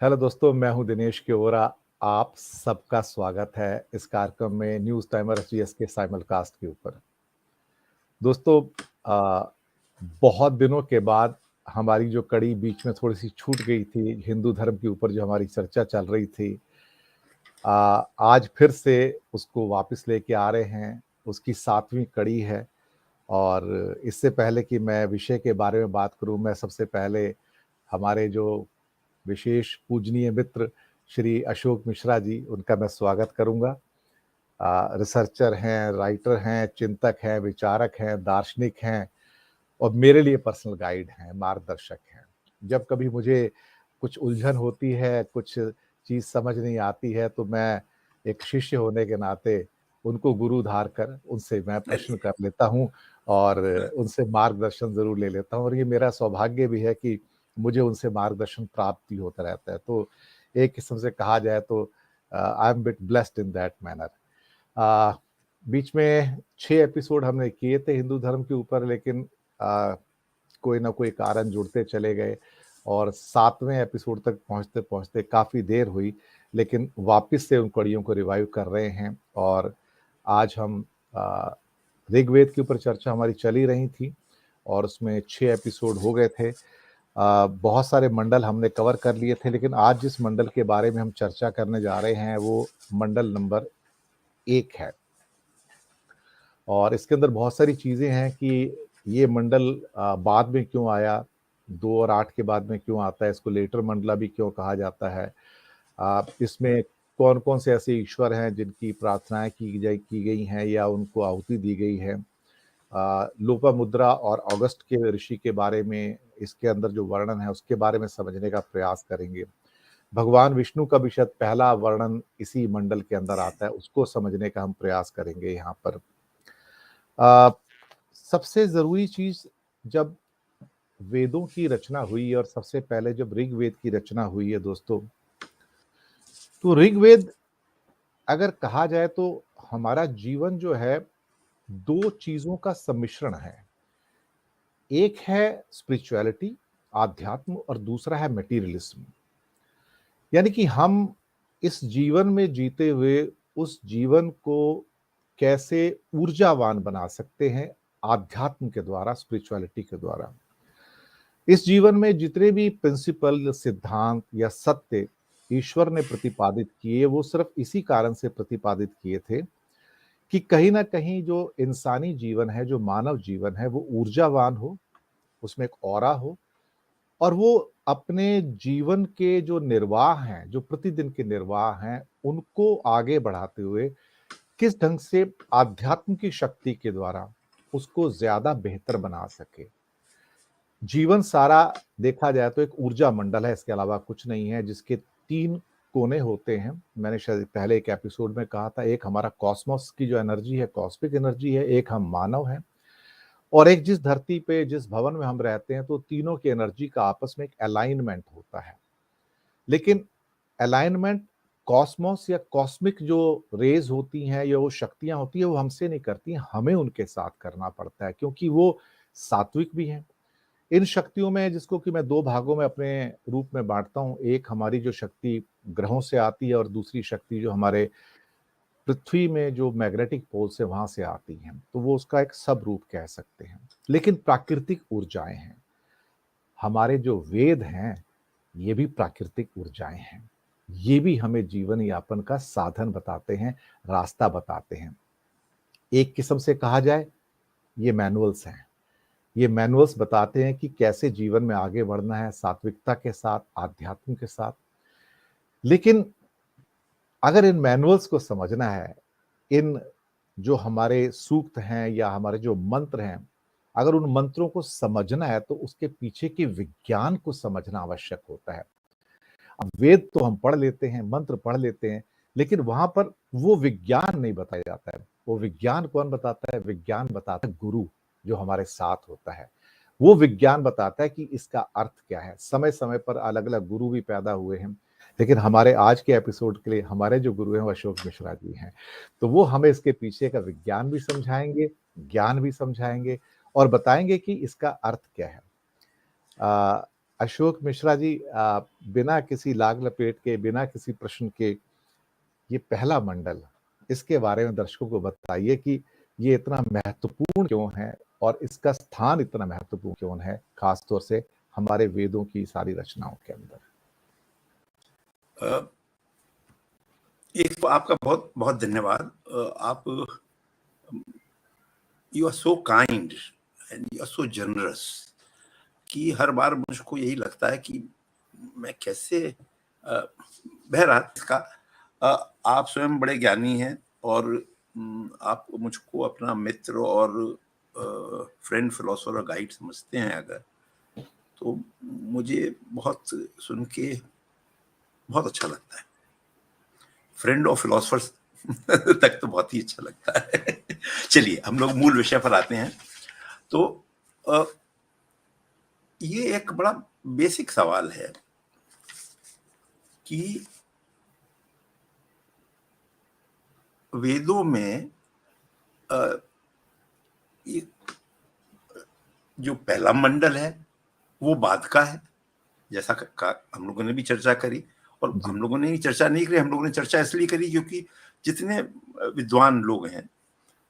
Hello दोस्तों, मैं हूं दिनेश केवरा। आप सबका स्वागत है इस कार्यक्रम में न्यूज़ टाइमर एसबीएस के साइमलकास्ट के ऊपर। दोस्तों, बहुत दिनों के बाद हमारी जो कड़ी बीच में थोड़ी सी छूट गई थी, हिंदू धर्म के ऊपर जो हमारी चर्चा चल रही थी, आज फिर से उसको वापस लेके आ रहे हैं। उसकी 7वीं कड़ी है। और इससे पहले कि मैं विषय के बारे में बात करूं, मैं सबसे पहले हमारे जो विशेष पूजनीय मित्र श्री अशोक मिश्रा जी, उनका मैं स्वागत करूंगा। रिसर्चर हैं, राइटर हैं, चिंतक हैं, विचारक हैं, दार्शनिक हैं और मेरे लिए पर्सनल गाइड हैं, मार्गदर्शक हैं। जब कभी मुझे कुछ उलझन होती है, कुछ चीज़ समझ नहीं आती है, तो मैं एक शिष्य होने के नाते उनको गुरु धार कर उनसे मैं प्रश्न कर लेता हूँ और उनसे मार्गदर्शन ज़रूर ले लेता हूँ। और ये मेरा सौभाग्य भी है कि मुझे उनसे मार्गदर्शन प्राप्त भी होता रहता है। तो एक किस्म से कहा जाए तो I am bit blessed in that manner. बीच में 6 एपिसोड हमने किए थे हिंदू धर्म के ऊपर, लेकिन कोई ना कोई कारण जुड़ते चले गए और 7वें एपिसोड तक पहुंचते पहुंचते काफ़ी देर हुई। लेकिन वापस से उन कड़ियों को रिवाइव कर रहे हैं और आज हम ऋग्वेद के ऊपर चर्चा हमारी चली रही थी और उसमें 6 एपिसोड हो गए थे। बहुत सारे मंडल हमने कवर कर लिए थे, लेकिन आज जिस मंडल के बारे में हम चर्चा करने जा रहे हैं वो मंडल नंबर 1 है। और इसके अंदर बहुत सारी चीज़ें हैं कि ये मंडल बाद में क्यों आया, 2 और 8 के बाद में क्यों आता है, इसको लेटर मंडला भी क्यों कहा जाता है। इसमें कौन-कौन से ऐसे ईश्वर हैं जिनकी प्रार्थनाएँ की गई हैं या उनको आहुति दी गई है। लोपामुद्रा और ऑगस्ट के ऋषि के बारे में इसके अंदर जो वर्णन है उसके बारे में समझने का प्रयास करेंगे। भगवान विष्णु का भी शायद पहला वर्णन इसी मंडल के अंदर आता है, उसको समझने का हम प्रयास करेंगे यहाँ पर। अ, सबसे ज़रूरी चीज़, जब वेदों की रचना हुई और सबसे पहले जब ऋग्वेद की रचना हुई है दोस्तों, तो ऋग्वेद अगर कहा जाए तो हमारा जीवन जो है 2 चीज़ों का सम्मिश्रण है। एक है स्पिरिचुअलिटी, आध्यात्म, और दूसरा है मटेरियलिज्म। यानी कि हम इस जीवन में जीते हुए उस जीवन को कैसे ऊर्जावान बना सकते हैं आध्यात्म के द्वारा, स्पिरिचुअलिटी के द्वारा। इस जीवन में जितने भी प्रिंसिपल, सिद्धांत या सत्य ईश्वर ने प्रतिपादित किए, वो सिर्फ इसी कारण से प्रतिपादित किए थे कि कहीं ना कहीं जो इंसानी जीवन है, जो मानव जीवन है, वो ऊर्जावान हो, उसमें एक ऑरा हो और वो अपने जीवन के जो निर्वाह हैं, जो प्रतिदिन के निर्वाह हैं, उनको आगे बढ़ाते हुए किस ढंग से आध्यात्म की शक्ति के द्वारा उसको ज्यादा बेहतर बना सके। जीवन सारा देखा जाए तो एक ऊर्जा मंडल है, इसके अलावा कुछ नहीं है, जिसके 3 कोने होते हैं। मैंने शायद पहले एक एपिसोड में कहा था, एक हमारा कॉस्मोस की जो एनर्जी है, कॉस्मिक एनर्जी है, एक हम मानव हैं और एक जिस धरती पे, जिस भवन में हम रहते हैं, तो तीनों की एनर्जी का आपस में एक अलाइनमेंट होता है। लेकिन अलाइनमेंट कॉस्मोस या कॉस्मिक जो रेज होती हैं या वो शक्तियां होती है, वो हमसे नहीं करती हैं, हमें उनके साथ करना पड़ता है, क्योंकि वो सात्विक भी हैं। इन शक्तियों में, जिसको कि मैं 2 भागों में अपने रूप में बाँटता हूँ, एक हमारी जो शक्ति ग्रहों से आती है और दूसरी शक्ति जो हमारे पृथ्वी में जो मैग्नेटिक पोल्स है वहाँ से आती हैं, तो वो उसका एक सब रूप कह सकते हैं। लेकिन प्राकृतिक ऊर्जाएँ हैं, हमारे जो वेद हैं, ये भी प्राकृतिक ऊर्जाएँ हैं। ये भी हमें जीवन यापन का साधन बताते हैं, रास्ता बताते हैं। एक किस्म से कहा जाए, ये मैनुअल्स हैं। ये मैनुअल्स बताते हैं कि कैसे जीवन में आगे बढ़ना है, सात्विकता के साथ, आध्यात्म के साथ। लेकिन अगर इन मैनुअल्स को समझना है, इन जो हमारे सूक्त हैं या हमारे जो मंत्र हैं, अगर उन मंत्रों को समझना है तो उसके पीछे के विज्ञान को समझना आवश्यक होता है। अब वेद तो हम पढ़ लेते हैं, मंत्र पढ़ लेते हैं, लेकिन वहां पर वो विज्ञान नहीं बताया जाता है। वो विज्ञान कौन बताता है? विज्ञान बताता है गुरु, जो हमारे साथ होता है। वो विज्ञान बताता है कि इसका अर्थ क्या है। समय समय पर अलग अलग गुरु भी पैदा हुए हैं, लेकिन हमारे आज के एपिसोड के लिए हमारे जो गुरु हैं वो अशोक मिश्रा जी हैं। तो वो हमें इसके पीछे का विज्ञान भी समझाएंगे, ज्ञान भी समझाएंगे और बताएंगे कि इसका अर्थ क्या है। अशोक मिश्रा जी, बिना किसी लाग लपेट के, बिना किसी प्रश्न के, ये पहला मंडल, इसके बारे में दर्शकों को बताइए कि ये इतना महत्वपूर्ण क्यों है और इसका स्थान इतना महत्वपूर्ण क्यों है, खास तौर से हमारे वेदों की सारी रचनाओं के अंदर। एक तो आपका बहुत बहुत धन्यवाद। आप you are so kind and you are so generous कि हर बार मुझको यही लगता है कि मैं कैसे बहरहाल इसका आप स्वयं बड़े ज्ञानी हैं और आप मुझको अपना मित्र और फ्रेंड, फिलोसोफर और गाइड समझते हैं अगर, तो मुझे बहुत सुन के बहुत अच्छा लगता है। फ्रेंड और फिलोसफर्स तक तो बहुत ही अच्छा लगता है। चलिए हम लोग मूल विषय पर आते हैं। तो ये एक बड़ा बेसिक सवाल है कि वेदों में जो पहला मंडल है वो बाद का है, जैसा हम लोगों ने भी चर्चा करी। और हम लोगों ने चर्चा नहीं करी, हम लोगों ने चर्चा इसलिए करी क्योंकि जितने विद्वान लोग हैं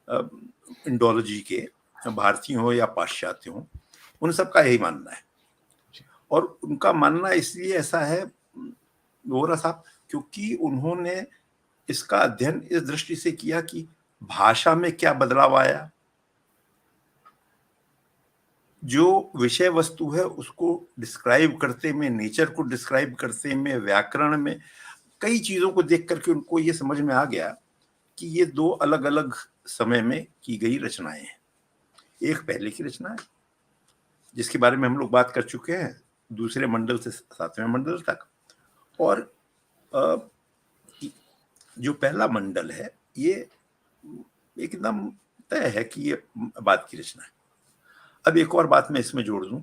इंडोलॉजी के, भारतीय हो या पाश्चात्य हो, उन सबका यही मानना है। और उनका मानना इसलिए ऐसा है वोहरा साहब, क्योंकि उन्होंने इसका अध्ययन इस दृष्टि से किया कि भाषा में क्या बदलाव आया, जो विषय वस्तु है उसको डिस्क्राइब करते में, नेचर को डिस्क्राइब करते में, व्याकरण में कई चीजों को देख करके उनको ये समझ में आ गया कि ये दो अलग अलग समय में की गई रचनाएं हैं। एक पहले की रचना है जिसके बारे में हम लोग बात कर चुके हैं, दूसरे मंडल से सातवें मंडल तक, और जो पहला मंडल है ये एकदम तय है कि ये बाद की रचना है। अब एक और बात मैं इसमें जोड़ दूं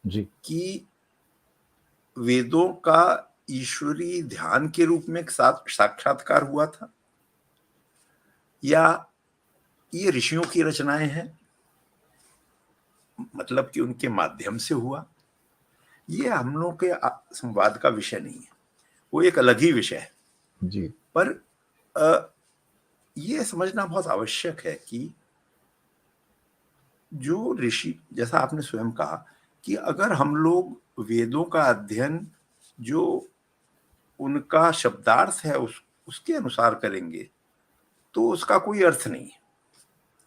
जी, कि वेदों का ईश्वरीय ध्यान के रूप में एक साक्षात्कार हुआ था या ये ऋषियों की रचनाएं हैं, मतलब कि उनके माध्यम से हुआ, ये हम लोग के संवाद का विषय नहीं है, वो एक अलग ही विषय है जी। पर ये समझना बहुत आवश्यक है कि जो ऋषि, जैसा आपने स्वयं कहा कि अगर हम लोग वेदों का अध्ययन जो उनका शब्दार्थ है उसके अनुसार करेंगे तो उसका कोई अर्थ नहीं है।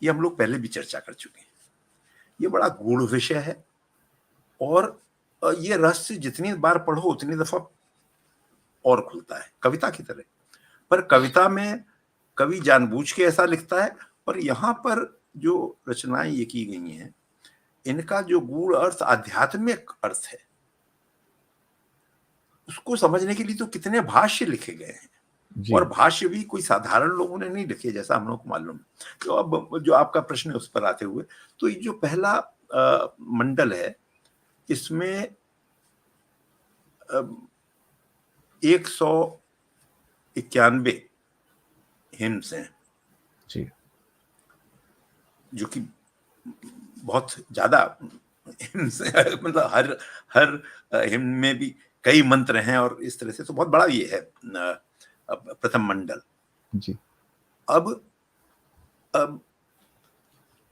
ये हम लोग पहले भी चर्चा कर चुके हैं। ये बड़ा गूढ़ विषय है और ये रहस्य जितनी बार पढ़ो उतनी दफा और खुलता है, कविता की तरह। पर कविता में कवि जानबूझ के ऐसा लिखता है, पर यहाँ पर जो रचनाएं ये की गई हैं इनका जो गूढ़ अर्थ, आध्यात्मिक अर्थ है, उसको समझने के लिए तो कितने भाष्य लिखे गए हैं। और भाष्य भी कोई साधारण लोगों ने नहीं लिखे, जैसा हम लोग को मालूम। तो अब जो आपका प्रश्न है उस पर आते हुए, तो ये जो पहला मंडल है इसमें 191 हिम्स हैं जी, जो कि बहुत ज्यादा हिम्स है। मतलब हर हिम में भी कई मंत्र हैं और इस तरह से, तो बहुत बड़ा ये है प्रथम मंडल। जी। अब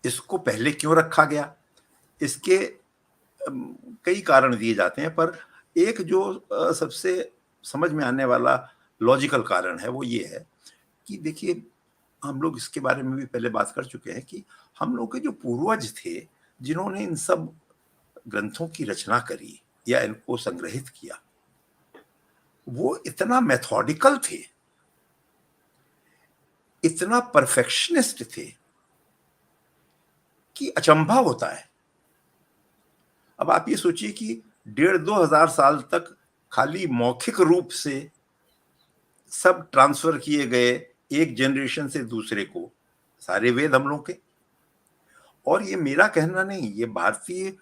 इसको पहले क्यों रखा गया, इसके कई कारण दिए जाते हैं, पर एक जो सबसे समझ में आने वाला लॉजिकल कारण है वो ये है कि देखिए, हम लोग इसके बारे में भी पहले बात कर चुके हैं कि हम लोग के जो पूर्वज थे जिन्होंने इन सब ग्रंथों की रचना करी या इनको संग्रहित किया, वो इतना मेथोडिकल थे, इतना परफेक्शनिस्ट थे कि अचंभा होता है। अब आप ये सोचिए कि 1,500-2,000 साल तक खाली मौखिक रूप से सब ट्रांसफर किए गए एक जनरेशन से दूसरे को, सारे वेद हम लोग के। और ये मेरा कहना नहीं, ये भारतीय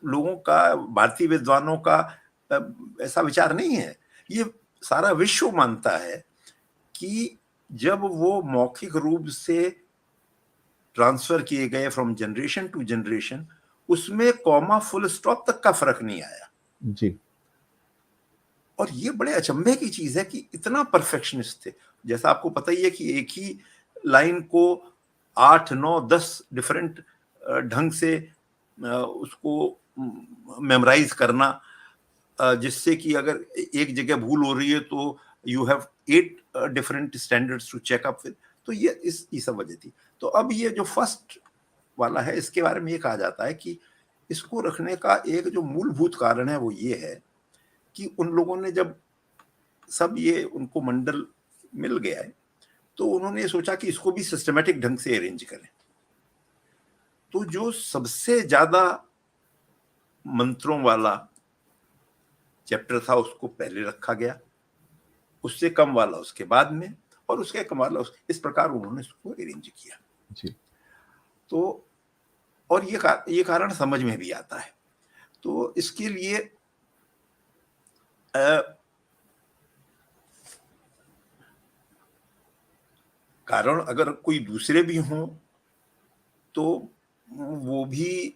लोगों का, भारतीय विद्वानों का ऐसा विचार नहीं है। ये सारा विश्व मानता है कि जब वो मौखिक रूप से ट्रांसफर किए गए फ्रॉम जनरेशन टू जनरेशन, उसमें कॉमा फुल स्टॉप तक का फर्क नहीं आया। जी। और ये बड़े अचंभे की चीज है कि इतना परफेक्शनिस्ट थे। जैसा आपको पता ही है कि एक ही लाइन को 8, 9, 10 डिफरेंट ढंग से उसको मेमोराइज करना, जिससे कि अगर एक जगह भूल हो रही है तो you have 8 different standards to check up with. तो ये सब वजह थी। तो अब ये जो फर्स्ट वाला है, इसके बारे में ये कहा जाता है कि इसको रखने का एक जो मूलभूत कारण है वो ये है कि उन लोगों ने जब सब ये उनको मंडल मिल गया है तो उन्होंने सोचा कि इसको भी सिस्टमेटिक ढंग से अरेंज करें। तो जो सबसे ज्यादा मंत्रों वाला चैप्टर था उसको पहले रखा गया, उससे कम वाला उसके बाद में, और उसके कम वाला इस प्रकार उन्होंने उसको अरेंज किया। जी। तो और ये कारण समझ में भी आता है। तो इसके लिए कारण अगर कोई दूसरे भी हों तो वो भी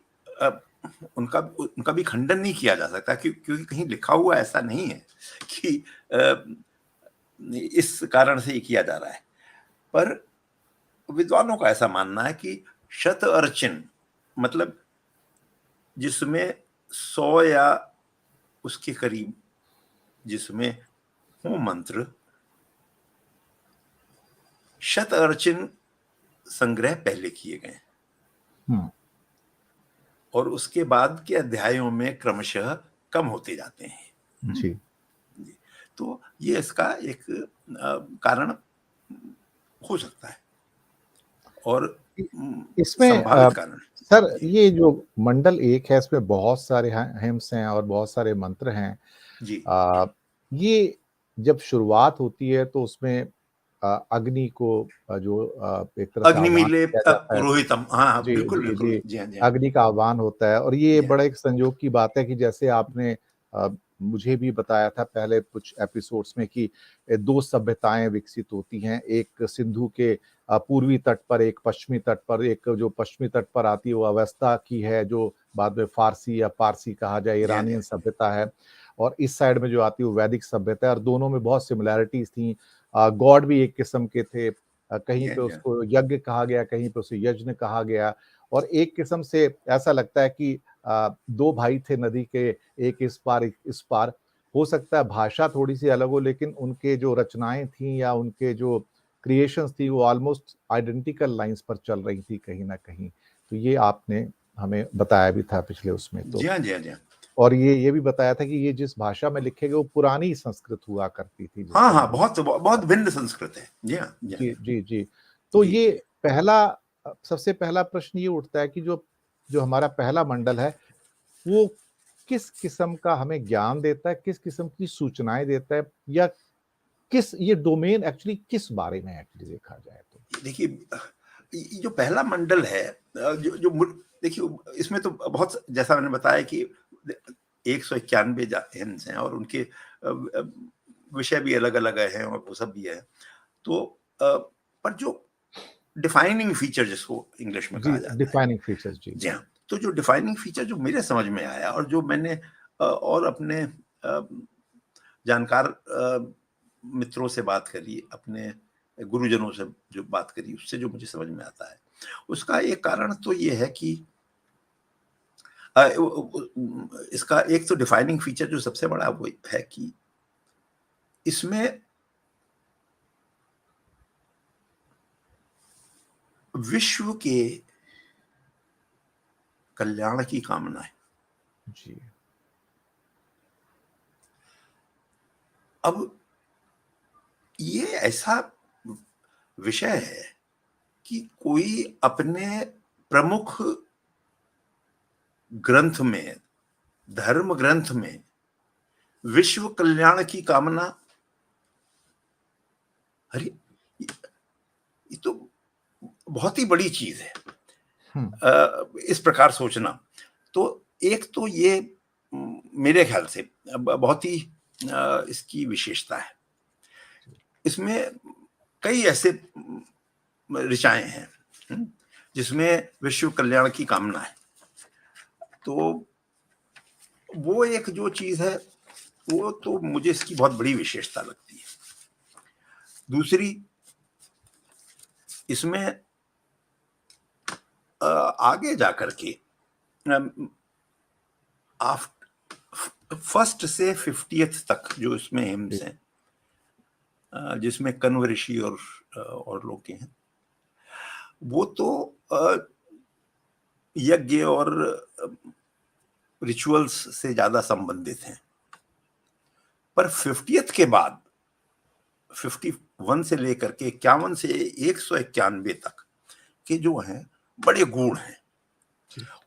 उनका भी खंडन नहीं किया जा सकता, क्योंकि कहीं लिखा हुआ ऐसा नहीं है कि इस कारण से ये किया जा रहा है। पर विद्वानों का ऐसा मानना है कि शत अर्चिन मतलब जिसमें 100 या उसके करीब जिसमें हो मंत्र, शत अर्चिन संग्रह पहले किए गए और उसके बाद के अध्यायों में क्रमशः कम होते जाते हैं। जी। तो ये इसका एक कारण हो सकता है और इसमें संभावित कारण। सर ये जो मंडल 1 है इसमें बहुत सारे हिम्स हैं और बहुत सारे मंत्र हैं। जी। ये जब शुरुआत होती है तो उसमें अग्नि को जो एक तरह से आह्वान अग्निमीले किया जाता है। पुरोहितम, हाँ जी, बिल्कुल जी, बिल्कुल, जी। जी हाँ जी हाँ अग्नि का आह्वान होता है और ये जी हाँ बड़ा एक संयोग की बात है कि जैसे आपने मुझे भी बताया था पहले कुछ एपिसोड्स में कि 2 सभ्यताएं विकसित होती हैं। एक सिंधु के पूर्वी तट पर, एक पश्चिमी तट पर। एक जो पश्चिमी तट पर आती है वो अवेस्ता की है, जो बाद में फारसी या पारसी कहा जाए, जी हाँ जी ईरानियन सभ्यता है। और इस साइड में जो आती है वो वैदिक सभ्यता है और दोनों में बहुत सिमिलैरिटीज़ थी। गॉड भी एक किस्म के थे। कहीं पे हाँ जी हाँ उसको यज्ञ कहा गया, कहीं पे उसे यज्ञ कहा गया। और एक किस्म से ऐसा लगता है कि 2 भाई थे नदी के, एक इस पार, एक इस पार। हो सकता है भाषा थोड़ी-सी अलग हो लेकिन उनके जो रचनाएँ थीं या उनके जो क्रिएशंस थी वो ऑलमोस्ट आइडेंटिकल लाइन्स पर चल रही थी कहीं न कहीं। तो ये आपने हमें बताया भी था पिछले उसमें तो। जी हाँ जी हाँ जी हाँ। और ये भी बताया था कि ये जिस भाषा में लिखे गए वो पुरानी संस्कृत हुआ करती थी हाँ जिसको हाँ, हम बहुत बहुत भिन्न संस्कृत है। जी हाँ जी हाँ जी, जी, जी। तो जी ये जी। पहला सबसे पहला प्रश्न ये उठता है कि जो जो हमारा पहला मंडल है, वो किस किस्म का हमें ज्ञान देता है, किस किस्म की सूचनाएँ देता है या किस ये डोमेन एक्चुअली किस बारे में एक्चुअली देखा जाए तो? देखिए ये जो पहला मंडल है, जो जो देखिए इसमें तो बहुत, जैसा मैंने बताया कि 191 हिंस हैं और उनके विषय भी अलग अलग हैं और वो सब भी है। तो पर जो डिफाइनिंग फीचर जिसको इंग्लिश में जी, कहा जाता है, डिफाइनिंग फीचर्स जी। जी हाँ, तो जो डिफाइनिंग फीचर जो मेरे समझ में आया और जो मैंने और अपने जानकार मित्रों से बात करी, अपने गुरुजनों से जो बात करी, उससे जो मुझे समझ में आता है, उसका एक कारण तो ये है कि इसका एक तो डिफाइनिंग फीचर जो सबसे बड़ा वो है कि इसमें विश्व के कल्याण की कामना है। जी। अब ये ऐसा विषय है कि कोई अपने प्रमुख ग्रंथ में, धर्म ग्रंथ में विश्व कल्याण की कामना, अरे ये तो बहुत ही बड़ी चीज है हुँ, इस प्रकार सोचना। तो एक तो ये मेरे ख्याल से बहुत ही इसकी विशेषता है। इसमें कई ऐसे ऋचाएं हैं जिसमें विश्व कल्याण की कामना है। तो वो एक जो चीज है, वो तो मुझे इसकी बहुत बड़ी विशेषता लगती है। दूसरी, इसमें आगे जाकर के फर्स्ट से 50th तक जो इसमें हिम्स हैं, जिसमें कण्व ऋषि और लोग के हैं, वो तो यज्ञ और रिचुअल्स से ज्यादा संबंधित हैं। पर 50th के बाद 51 से लेकर के 51 से 191 तक के जो हैं, बड़े गूढ़ हैं।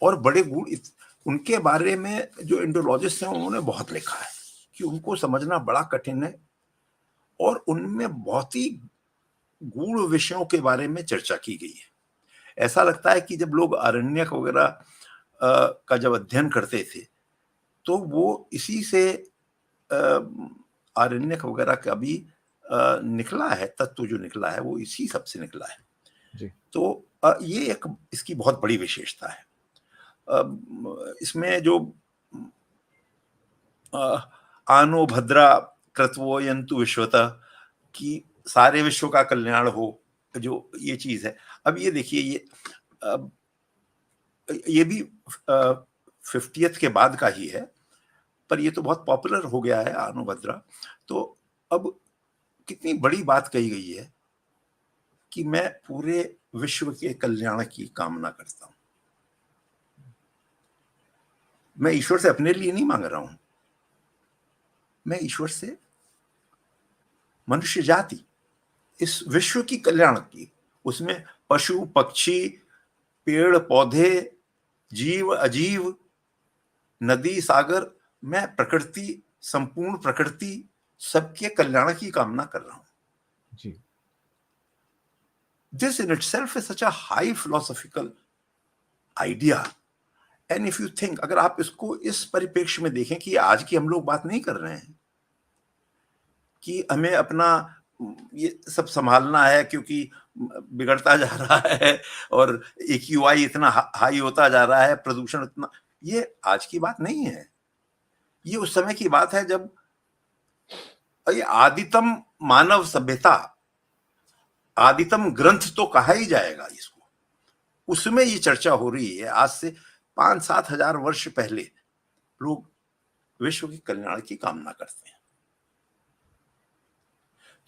और बड़े गूढ़ उनके बारे में जो इंडोलॉजिस्ट हैं उन्होंने बहुत लिखा है कि उनको समझना बड़ा कठिन है, और उनमें बहुत ही गूढ़ विषयों के बारे में चर्चा की गई है। ऐसा लगता है कि जब लोग आरण्यक वगैरह का जब अध्ययन करते थे, तो वो इसी से आरण्यक वगैरह का भी निकला है, तत्व जो निकला है वो इसी सब से निकला है जी। तो ये एक इसकी बहुत बड़ी विशेषता है। इसमें जो आनो भद्रा कृतवो यंतु विश्वतः, कि सारे विश्व का कल्याण हो, जो ये चीज है। अब ये देखिए, ये भी 50th के बाद का ही है, पर ये तो बहुत पॉपुलर हो गया है आनो भद्रा। तो अब कितनी बड़ी बात कही गई है कि मैं पूरे विश्व के कल्याण की कामना करता हूं। मैं ईश्वर से अपने लिए नहीं मांग रहा हूं, मैं ईश्वर से मनुष्य जाति, इस विश्व की कल्याण की, उसमें पशु पक्षी, पेड़ पौधे, जीव अजीव, नदी सागर, मैं प्रकृति, संपूर्ण प्रकृति, सबके कल्याण की कामना कर रहा हूं। जी। This in itself is such a high philosophical idea. And if you think, अगर आप इसको इस परिप्रेक्ष्य में देखें कि आज की हम लोग बात नहीं कर रहे हैं कि हमें अपना ये सब संभालना है क्योंकि बिगड़ता जा रहा है और AQI इतना हाई होता जा रहा है, प्रदूषण इतना, ये आज की बात नहीं है। ये उस समय की बात है जब ये आदितम मानव सभ्यता, आदितम ग्रंथ तो कहा ही जाएगा इसको, उसमें ये चर्चा हो रही है। आज से 5-7 हजार वर्ष पहले लोग विश्व के कल्याण की कामना करते हैं।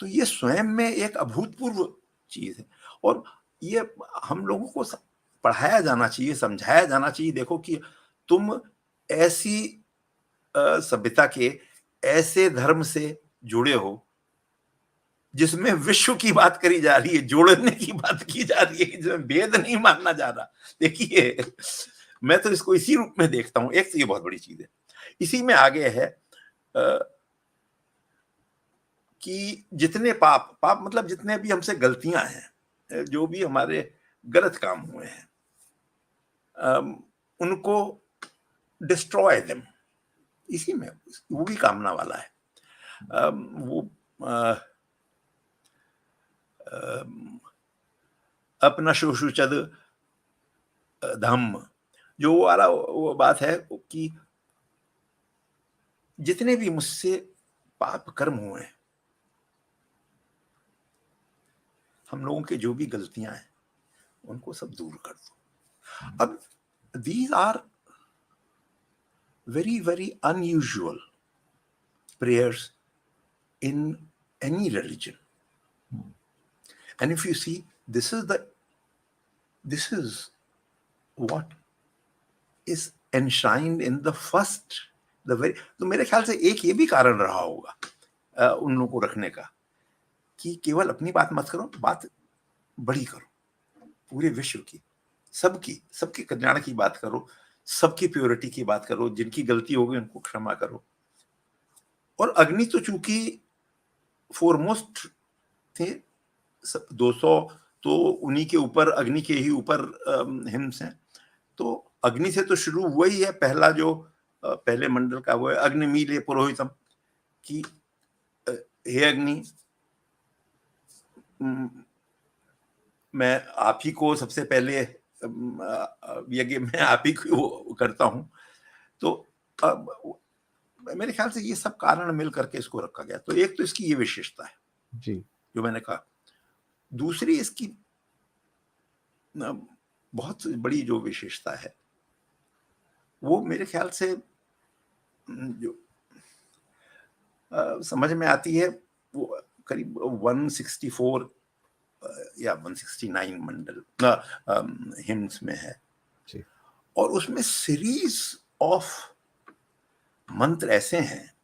तो ये स्वयं में एक अभूतपूर्व चीज है, और ये हम लोगों को पढ़ाया जाना चाहिए, समझाया जाना चाहिए। देखो कि तुम ऐसी सभ्यता के ऐसे धर्म से जुड़े हो जिसमें विश्व की बात करी जा रही है, जोड़ने की बात की जा रही है, जिसमें भेद नहीं मानना जा रहा। देखिए, मैं तो इसको इसी रूप में देखता हूं। एक तो ये बहुत बड़ी चीज है। इसी में आगे है कि जितने पाप मतलब जितने भी हमसे गलतियां हैं, जो भी हमारे गलत काम हुए हैं, उनको डिस्ट्रॉय देम, इसी में वो भी कामना वाला है। वो अपना शोषुचद धम्म, जो वाला वो बात है कि जितने भी मुझसे पाप कर्म हुए हैं, हम लोगों के जो भी गलतियां हैं, उनको सब दूर कर दो। अब these are very very unusual prayers in any religion, and if you see, this is what is enshrined in the first, the very, तो मेरे ख्याल से एक ये भी कारण रहा होगा उन लोगों को रखने का कि केवल अपनी बात मत करो, बात बड़ी करो, पूरे विश्व की, सबके कल्याण की बात करो, सबकी प्योरिटी की बात करो, जिनकी गलती होगी उनको क्षमा करो। और अग्नि तो चूंकि फोरमोस्ट थे, 200 तो उन्हीं के ऊपर, अग्नि के ही ऊपर हिम्स हैं, तो अग्नि से तो शुरू हुआ ही है। पहला जो पहले मंडल का वो है अग्निमीले पुरोहितम, कि हे अग्नि, मैं आप ही को सबसे पहले यज्ञ में आप ही को करता हूं, तो मेरे ख्याल से ये सब कारण मिल करके इसको रखा गया। तो एक तो इसकी ये विशेषता है जी। जो मैंने कहा। दूसरी इसकी बहुत बड़ी जो विशेषता है वो मेरे ख्याल से जो समझ में आती है, वो करीब 164 या 169 मंडल हिम्स में है। जी। और उसमें सीरीज ऑफ मंत्र ऐसे हैं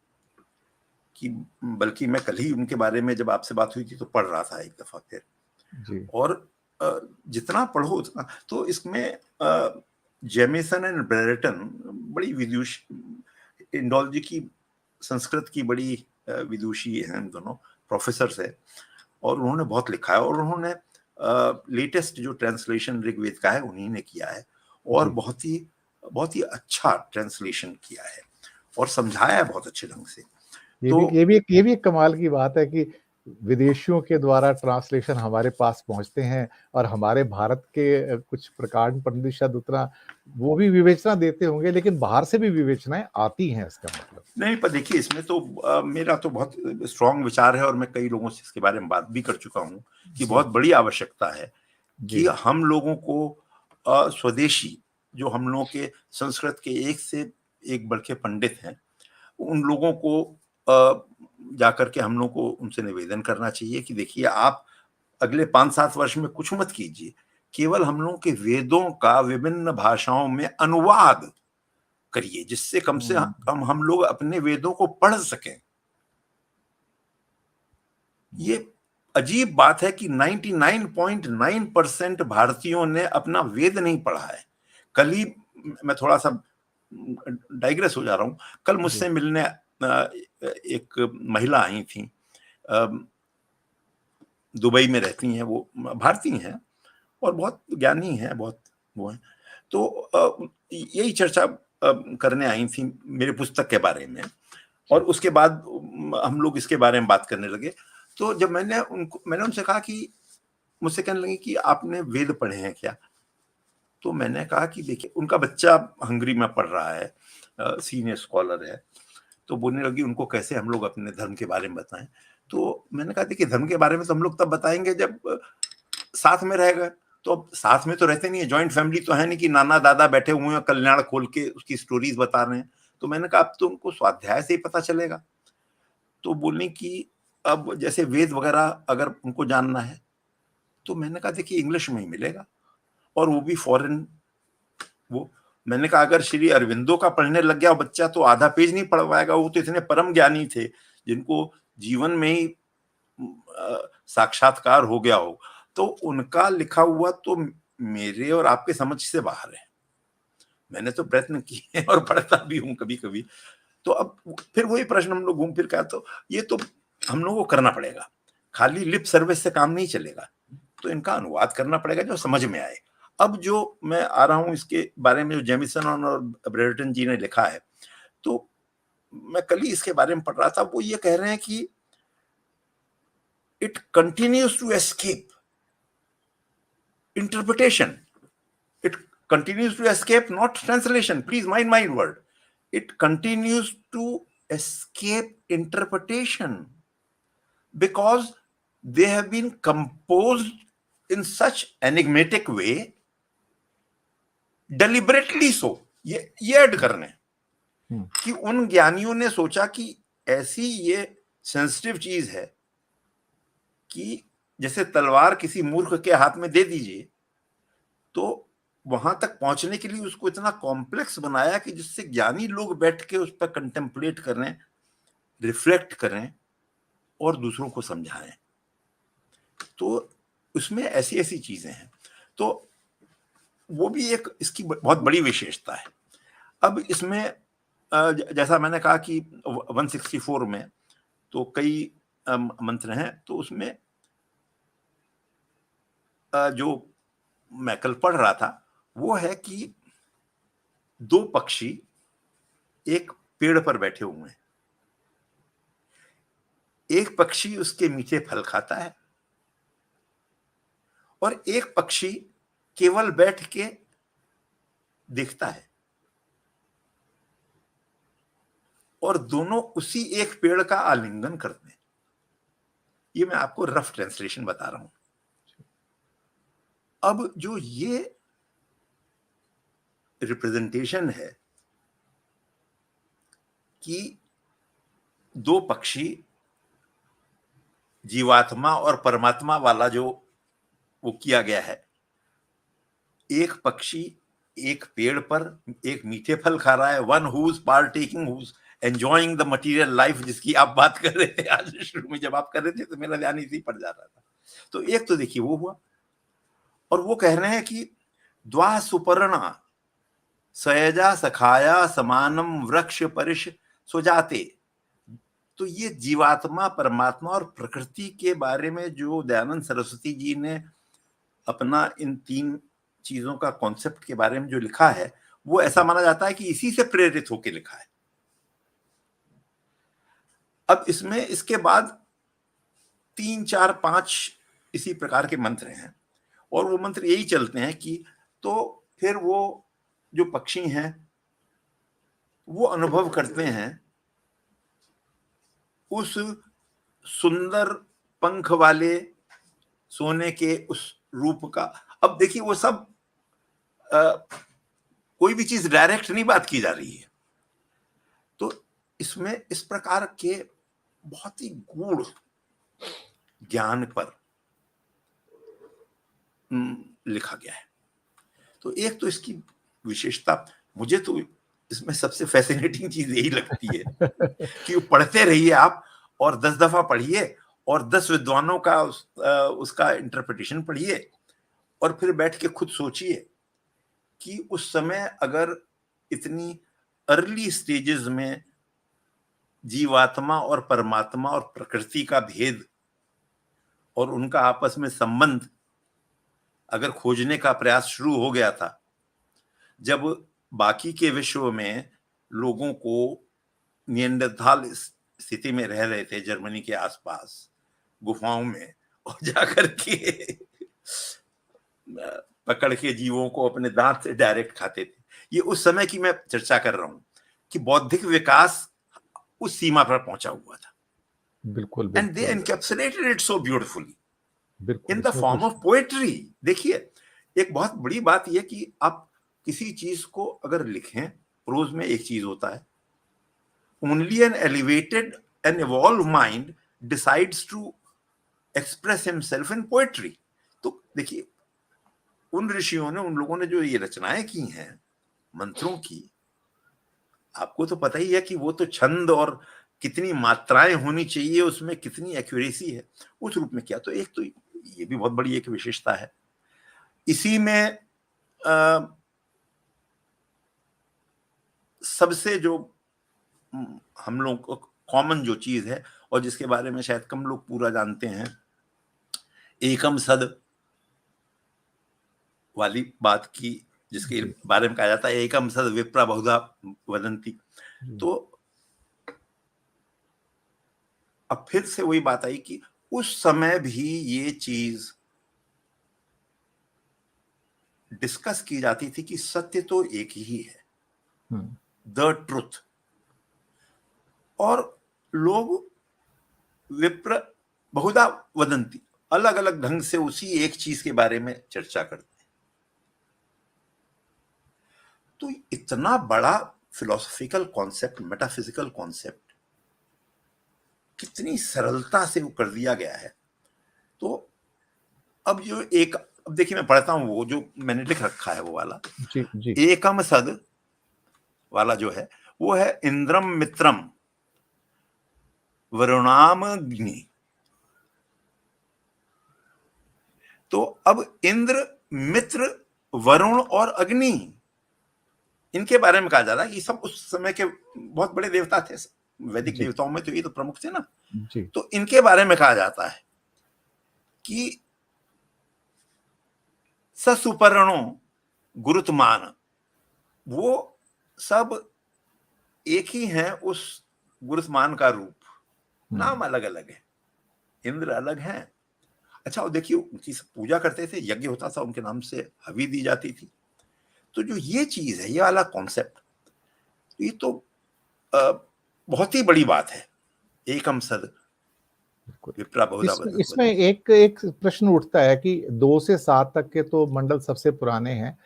कि बल्कि मैं कल ही उनके बारे में जब आपसे बात हुई थी तो पढ़ रहा था एक दफा फिर। जी। और जितना पढ़ो उतना, तो इसमें जेमिसन एंड ब्रेरेटन बड़ी विदुष इंडोलॉजी की, संस्कृत की बड़ी विदुषी हैं दोनों, प्रोफेसर्स है, और उन्होंने बहुत लिखा है। और उन्होंने लेटेस्ट जो ट्रांसलेशन ऋग्वेद का है उन्हीं ने किया है, और जी। बहुत ही अच्छा ट्रांसलेशन किया है और समझाया है बहुत अच्छे ढंग से। ये तो भी ये भी एक ये भी एक कमाल की बात है कि विदेशियों के द्वारा ट्रांसलेशन हमारे पास पहुँचते हैं और हमारे भारत के कुछ प्रकांड पंडित शायद उतना वो भी विवेचना देते होंगे, लेकिन बाहर से भी विवेचनाएँ आती हैं, इसका मतलब। नहीं, पर देखिए इसमें तो मेरा तो बहुत स्ट्रांग विचार है, और मैं कई लोगों से इसके बारे में बात भी कर चुका हूँ कि जी। बहुत बड़ी आवश्यकता है कि जी। हम लोगों को स्वदेशी, जो हम लोगों के संस्कृत के एक से एक बढ़ के पंडित हैं, उन लोगों को जाकर के हम लोगों को उनसे निवेदन करना चाहिए कि देखिए आप अगले 5-7 वर्ष में कुछ मत कीजिए, केवल हम लोगों के वेदों का विभिन्न भाषाओं में अनुवाद करिए, जिससे कम से हुँ। कम हम लोग अपने वेदों को पढ़ सकें। ये अजीब बात है कि 99.9% भारतीयों ने अपना वेद नहीं पढ़ा है। कल ही मैं थोड़ा सा डाइग्रेस हो जा रहा हूँ। कल जी। मुझसे मिलने एक महिला आई थी, दुबई में रहती हैं, वो भारतीय हैं और बहुत ज्ञानी हैं, बहुत वो हैं। तो यही चर्चा करने आई थी मेरे पुस्तक के बारे में, और जी। उसके बाद हम लोग इसके बारे में बात करने लगे। तो जब मैंने उनसे कहा कि, मुझसे कहने लगी कि आपने वेद पढ़े हैं क्या? तो मैंने कहा कि देखिए, उनका बच्चा हंगरी में पढ़ रहा है, सीनियर स्कॉलर है। तो बोलने लगी उनको कैसे हम लोग अपने धर्म के बारे में बताएं। तो मैंने कहा देखिए, धर्म के बारे में तो हम लोग तब बताएंगे जब साथ में रहेगा। तो अब साथ में तो रहते नहीं है, जॉइंट फैमिली तो है नहीं कि नाना दादा बैठे हुए हैं कल्याण खोल के उसकी स्टोरीज बता रहे हैं। तो मैंने कहा अब तो उनको स्वाध्याय से ही पता चलेगा। तो बोलने की, अब जैसे वेद वगैरह अगर उनको जानना है, तो मैंने कहा देखिए इंग्लिश में ही मिलेगा, और वो भी फॉरेन। वो मैंने कहा अगर श्री अरविंदो का पढ़ने लग गया बच्चा तो आधा पेज नहीं पढ़ पाएगा। वो तो इतने परम ज्ञानी थे जिनको जीवन में ही साक्षात्कार हो गया हो। तो उनका लिखा हुआ तो मेरे और आपके समझ से बाहर है। मैंने तो प्रयत्न किए और पढ़ता भी हूँ कभी कभी। तो अब फिर वही प्रश्न हम लोग घूम फिर के, तो ये तो हम लोगों को करना पड़ेगा, खाली लिप सर्विस से काम नहीं चलेगा। तो इनका अनुवाद करना पड़ेगा जो समझ में आए। अब जो मैं आ रहा हूं इसके बारे में, जो जेमिसन और ब्रेरेटन जी ने लिखा है, तो मैं कल ही इसके बारे में पढ़ रहा था। वो ये कह रहे हैं कि it continues to escape interpretation, it continues to escape, not translation, please mind my word, it continues to escape interpretation because they have been composed in such enigmatic way, deliberately so। ये add करने कि उन ज्ञानियों ने सोचा कि ऐसी ये सेंसिटिव चीज है कि जैसे तलवार किसी मूर्ख के हाथ में दे दीजिए, तो वहां तक पहुंचने के लिए उसको इतना कॉम्प्लेक्स बनाया कि जिससे ज्ञानी लोग बैठ के उस पर कंटेम्पलेट करें, रिफ्लेक्ट करें और दूसरों को समझाएं। तो उसमें ऐसी ऐसी चीजें हैं। तो वो भी एक इसकी बहुत बड़ी विशेषता है। अब इसमें जैसा मैंने कहा कि 164 में तो कई मंत्र हैं। तो उसमें जो मैं कल पढ़ रहा था वो है कि दो पक्षी एक पेड़ पर बैठे हुए हैं। एक पक्षी उसके मीठे फल खाता है और एक पक्षी केवल बैठ के देखता है। और दोनों उसी एक पेड़ का आलिंगन करते हैं। ये मैं आपको रफ ट्रांसलेशन बता रहा हूं। अब जो ये रिप्रेजेंटेशन है कि दो पक्षी, जीवात्मा और परमात्मा वाला जो वो किया गया है, एक पक्षी एक पेड़ पर एक मीठे फल खा रहा है, one who's partaking, who's enjoying the material life, जिसकी आप बात कर रहे थे आज शुरू में जब आप कर रहे थे, तो मेरा ध्यान इसी पर जा रहा था। तो एक तो देखिए वो हुआ, और वो कह रहे हैं कि द्वा सुपर्णा सयजा सखाया समानम वृक्ष परिश सुजाते। तो ये जीवात्मा, परमात्मा और प्रकृति के बारे में जो दयानंद सरस्वती जी ने अपना इन तीन चीजों का कॉन्सेप्ट के बारे में जो लिखा है, वो ऐसा माना जाता है कि इसी से प्रेरित होकर लिखा है। अब इसमें इसके बाद 3, 4, 5 इसी प्रकार के मंत्र हैं, और वो मंत्र यही चलते हैं कि तो फिर वो जो पक्षी हैं वो अनुभव करते हैं उस सुंदर पंख वाले सोने के उस रूप का। अब देखिए वो सब कोई भी चीज डायरेक्ट नहीं बात की जा रही है, तो इसमें इस प्रकार के बहुत ही गूढ़ ज्ञान पर लिखा गया है। तो एक तो इसकी विशेषता, मुझे तो इसमें सबसे फैसिनेटिंग चीज यही लगती है कि पढ़ते रहिए आप, और 10 दफा पढ़िए, और 10 विद्वानों का उसका इंटरप्रिटेशन पढ़िए, और फिर बैठ के खुद सोचिए कि उस समय अगर इतनी अर्ली स्टेजेस में जीवात्मा और परमात्मा और प्रकृति का भेद और उनका आपस में संबंध अगर खोजने का प्रयास शुरू हो गया था, जब बाकी के विश्व में लोगों को नियंडरथाल स्थिति में रह रहे थे जर्मनी के आसपास गुफाओं में, और जाकर के पकड़ के जीवों को अपने दांत से डायरेक्ट खाते थे। ये उस समय की मैं चर्चा कर रहा हूं कि बौद्धिक विकास उस सीमा पर पहुंचा हुआ था। बिल्कुल, and they encapsulated it so beautifully in the इसमें फॉर्म कुछ ऑफ पोएट्री। देखिए एक बहुत बड़ी बात यह कि आप किसी चीज को अगर लिखें, प्रोज में एक चीज होता है, only an elevated and evolve mind decides to express himself in poetry. तो देखिए उन ऋषियों ने, उन लोगों ने जो ये रचनाएं की हैं मंत्रों की, आपको तो पता ही है कि वो तो छंद और कितनी मात्राएं होनी चाहिए उसमें, कितनी एक्यूरेसी है, उस रूप में किया। तो एक तो ये भी बहुत बड़ी एक विशेषता है। इसी में सबसे जो हम लोग को कॉमन जो चीज है और जिसके बारे में शायद कम लोग पूरा जानते हैं, एकम सद वाली बात की, जिसके बारे में कहा जाता है एकम सद विप्रा बहुधा वदंती। तो अब फिर से वही बात आई कि उस समय भी ये चीज डिस्कस की जाती थी कि सत्य तो एक ही है, द ट्रुथ, और लोग विप्र बहुधा वदंती, अलग अलग ढंग से उसी एक चीज के बारे में चर्चा करते हैं। तो इतना बड़ा फिलोसॉफिकल कॉन्सेप्ट, मेटाफिजिकल कॉन्सेप्ट कितनी सरलता से वो कर दिया गया है। तो अब जो एक, अब देखिए मैं पढ़ता हूं वो जो मैंने लिख रखा है वो वाला जी। एकम सद वाला जो है वो है इंद्रम मित्रम वरुणामग्नि। तो अब इंद्र, मित्र, वरुण और अग्नि, इनके बारे में कहा जा रहा है। ये सब उस समय के बहुत बड़े देवता थे, वैदिक देवताओं में तो ये तो प्रमुख थे ना जी। तो इनके बारे में कहा जाता है कि ससुपर्णो गुरुत्मान, वो सब एक ही हैं उस गुरुत्मान का रूप, नाम अलग अलग है, इंद्र अलग हैं। अच्छा, और देखिए उनकी पूजा करते थे, यज्ञ होता था, उनके नाम से हवि दी जाती थी। तो जो ये चीज है, ये वाला कॉन्सेप्ट, ये तो बहुत ही बड़ी बात है। एकम सद विप्रा बहुधा इसमें एक एक प्रश्न उठता है कि 2 से 7 तक के तो मंडल सबसे पुराने हैं।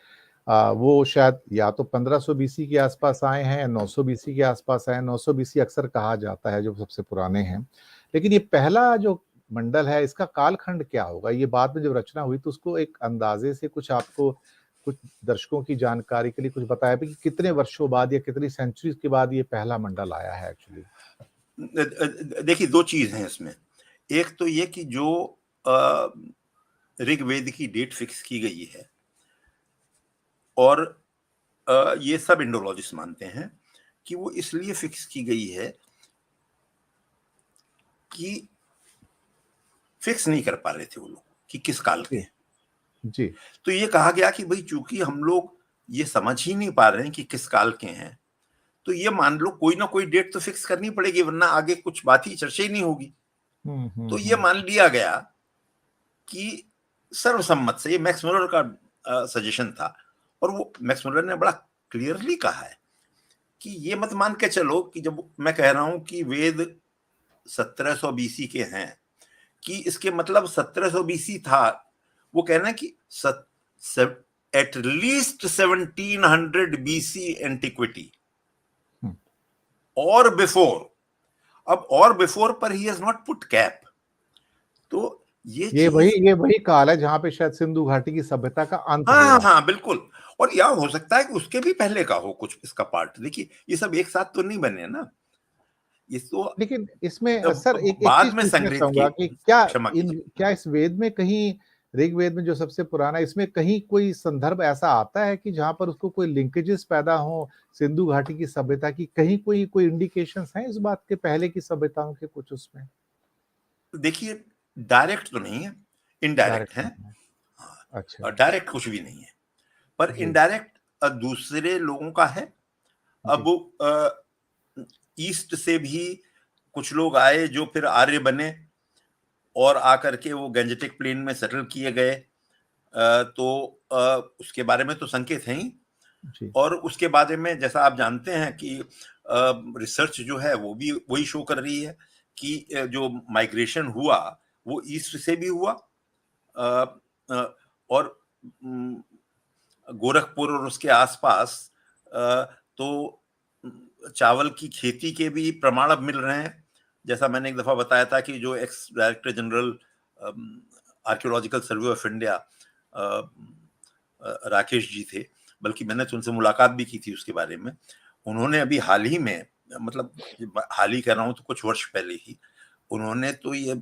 वो शायद या तो 1500 बीसी के आसपास आए हैं या 900 बीसी के आसपास आए हैं। 900 बीसी अक्सर कहा जाता है जो सबसे पुराने हैं। लेकिन ये पहला जो मंडल है, इसका कालखंड क्या होगा? ये बाद में जब रचना हुई तो उसको एक अंदाजे से कुछ आपको, कुछ दर्शकों की जानकारी के लिए कुछ बताया कि कितने वर्षों बाद या कितनी सेंचुरीज के बाद ये पहला मंडल आया है एक्चुअली? देखिए, 2 चीज हैं इसमें। एक तो ये कि जो ऋग्वेद की डेट फिक्स की गई है, और ये सब इंडोलॉजिस्ट मानते हैं कि वो इसलिए फिक्स की गई है कि फिक्स नहीं कर पा रहे थे वो लोग कि किस काल के जी, हैं। जी। तो ये कहा गया कि भाई चूंकि हम लोग ये समझ ही नहीं पा रहे हैं कि किस काल के हैं, तो ये मान लो कोई ना कोई डेट तो फिक्स करनी पड़ेगी, वरना आगे कुछ बात ही, चर्चा ही नहीं होगी। तो ये मान लिया गया कि सर्वसम्मत से, ये मैक्स मुलर का सजेशन था, और वो मैक्स मुलर ने बड़ा क्लियरली कहा है कि ये मत मान के चलो कि जब मैं कह रहा हूं कि वेद 1700 बीसी के हैं, कि इसके मतलब 1700 बीसी था। वो कहना है कि एट लीस्ट 1700 बीसी एंटिक्विटी और बिफोर। अब और बिफोर पर he has not put cap. तो ये चीज, ये वही काल है जहां पे शायद सिंधु घाटी की सभ्यता का अंत हाँ हो हाँ रहा हाँ, बिल्कुल। और या हो सकता है कि उसके भी पहले का हो कुछ इसका पार्ट। देखिए, ये सब एक साथ तो नहीं बने ना, ये तो लेकिन इसमें सर एक एक बाद चीज में पूछना संग्रहित किए। चाहूंगा कि क्या क्षमा इन, कीजिए। क्या इस वेद में कहीं, ऋग्वेद में जो सबसे पुराना है, इसमें कहीं कोई संदर्भ ऐसा आता है कि जहां पर उसको कोई लिंकेजेस पैदा हो सिंधु घाटी की सभ्यता की? कहीं कोई कोई इंडिकेशंस हैं इस बात के पहले की सभ्यताओं के कुछ उसमें? देखिए, डायरेक्ट तो नहीं है, इनडायरेक्ट डायरेक्ट है। नहीं है। अच्छा। डायरेक्ट कुछ भी नहीं है, पर जी, इनडायरेक्ट दूसरे लोगों का है। अब जी। ईस्ट से भी कुछ लोग आए जो फिर आर्य बने, और आकर के वो गंजेटिक प्लेन में सेटल किए गए। उसके बारे में तो संकेत हैं ही। जी। और उसके बारे में जैसा आप जानते हैं कि रिसर्च जो है वो भी वही शो कर रही है कि जो माइग्रेशन हुआ वो ईस्ट से भी हुआ। और गोरखपुर और उसके आसपास तो चावल की खेती के भी प्रमाण अब मिल रहे हैं। जैसा मैंने एक दफा बताया था कि जो ex director general archaeological survey of India Rakesh ji थे, बल्कि मैंने तो उनसे मुलाकात भी की थी उसके बारे में। उन्होंने अभी हाल ही में, मतलब हाल ही कह रहा हूँ तो कुछ वर्ष पहले ही, उन्होंने तो ये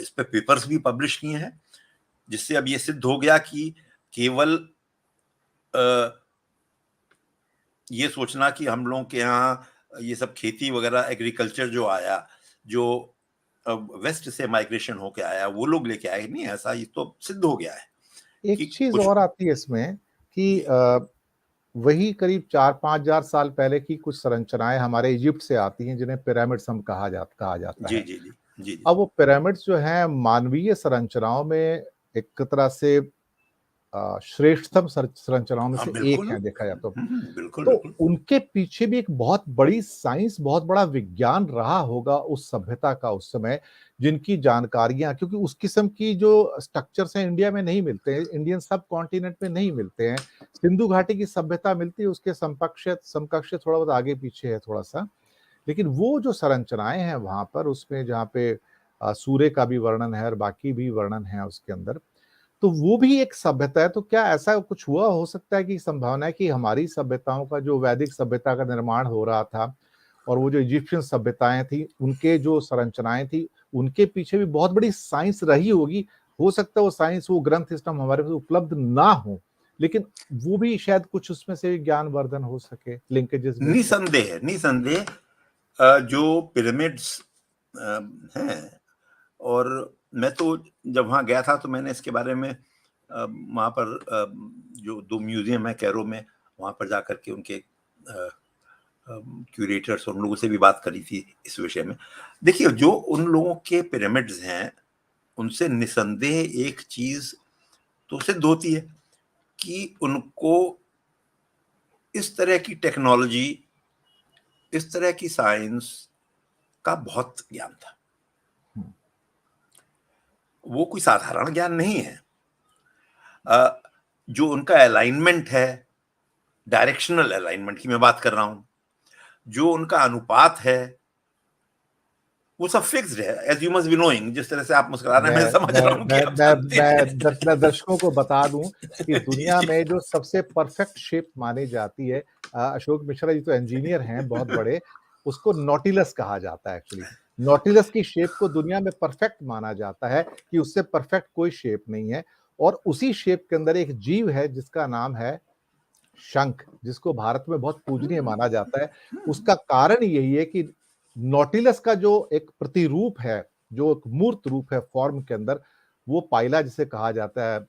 इस पे पेपर्स भी पब्लिश किए हैं, जिससे अब ये सिद्ध हो गया कि केवल ये सोचना कि हम लोगों के यहाँ ये सब खेती वगैरह एग्रीकल्चर जो आया, जो वेस्ट से माइग्रेशन होके आया, वो लोग लेके आए नहीं, ऐसा ये तो सिद्ध हो गया है एक कि चीज कुछ। और आती है इसमें कि जी वही करीब 4-5 हजार साल पहले की कुछ संरचनाएं हमारे इजिप्ट से आती हैं जिन्हें पिरामिड्स हम कहा जाता जी है। जी जी जी जी। अब वो पिरामिड्स जो हैं मानवीय संरचनाओं में एक तरह से श्रेष्ठतम संरचनाओं में हाँ से एक बिल्कुल। है देखा जाए तो। बिल्कुल तो बिल्कुल। उनके पीछे भी एक बहुत बड़ी साइंस, बहुत बड़ा विज्ञान रहा होगा उस सभ्यता का उस समय, जिनकी जानकारियां, क्योंकि उस किस्म की जो स्ट्रक्चर्स हैं इंडिया में नहीं मिलते हैं, इंडियन सब कॉन्टिनेंट में नहीं मिलते हैं। सिंधु घाटी की सभ्यता मिलती है, उसके समकक्ष समकक्ष थोड़ा बहुत आगे पीछे है थोड़ा सा। लेकिन वो जो संरचनाएं हैं वहां पर, उसमें जहाँ पे सूर्य का भी वर्णन है और बाकी भी वर्णन है उसके अंदर, तो वो भी एक सभ्यता है। तो क्या ऐसा कुछ हुआ हो सकता है कि संभावना है कि हमारी सभ्यताओं का, जो वैदिक सभ्यता का निर्माण हो रहा था और वो जो इजिप्शियन सभ्यताएं थी, उनके जो संरचनाएं थी, उनके पीछे भी बहुत बड़ी साइंस रही होगी? हो सकता है वो साइंस, वो ग्रंथ सिस्टम हमारे पास उपलब्ध ना हो, लेकिन वो भी शायद कुछ उसमें से ज्ञानवर्धन हो सके, लिंकेजेस मिल सके। निसंदेह निसंदेह। जो पिरामिड्स हैं, और मैं तो जब वहाँ गया था तो मैंने इसके बारे में वहाँ पर जो 2 म्यूजियम है कैरो में, वहाँ पर जाकर के उनके क्यूरेटर्स और उन लोगों से भी बात करी थी इस विषय में। देखिए, जो उन लोगों के पिरामिड्स हैं, उनसे निसंदेह एक चीज तो सिद्ध होती है कि उनको इस तरह की टेक्नोलॉजी इस तरह की साइंस का बहुत ज्ञान था। वो कोई साधारण ज्ञान नहीं है। जो उनका अलाइनमेंट है, डायरेक्शनल अलाइनमेंट की मैं बात कर रहा हूं, जो उनका अनुपात है, वो सब फिक्स्ड है, as you must be knowing. जिस तरह से आप मुस्कुरा रहे हैं, मैं समझ रहा हूं कि आप जानते हैं। दर्शकों को बता दूं कि दुनिया में जो सबसे परफेक्ट शेप मानी जाती है, अशोक मिश्रा जी तो इंजीनियर हैं बहुत बड़े, उसको नॉटिलस कहा जाता है एक्चुअली। नॉटिलस की शेप को दुनिया में परफेक्ट माना जाता है कि उससे परफेक्ट कोई शेप नहीं है। और उसी शेप के अंदर एक जीव है जिसका नाम है शंख, जिसको भारत में बहुत पूजनीय माना जाता है। उसका कारण यही है कि नॉटिलस का जो एक प्रतिरूप है, जो एक मूर्त रूप है फॉर्म के अंदर, वो पाइला जिसे कहा जाता है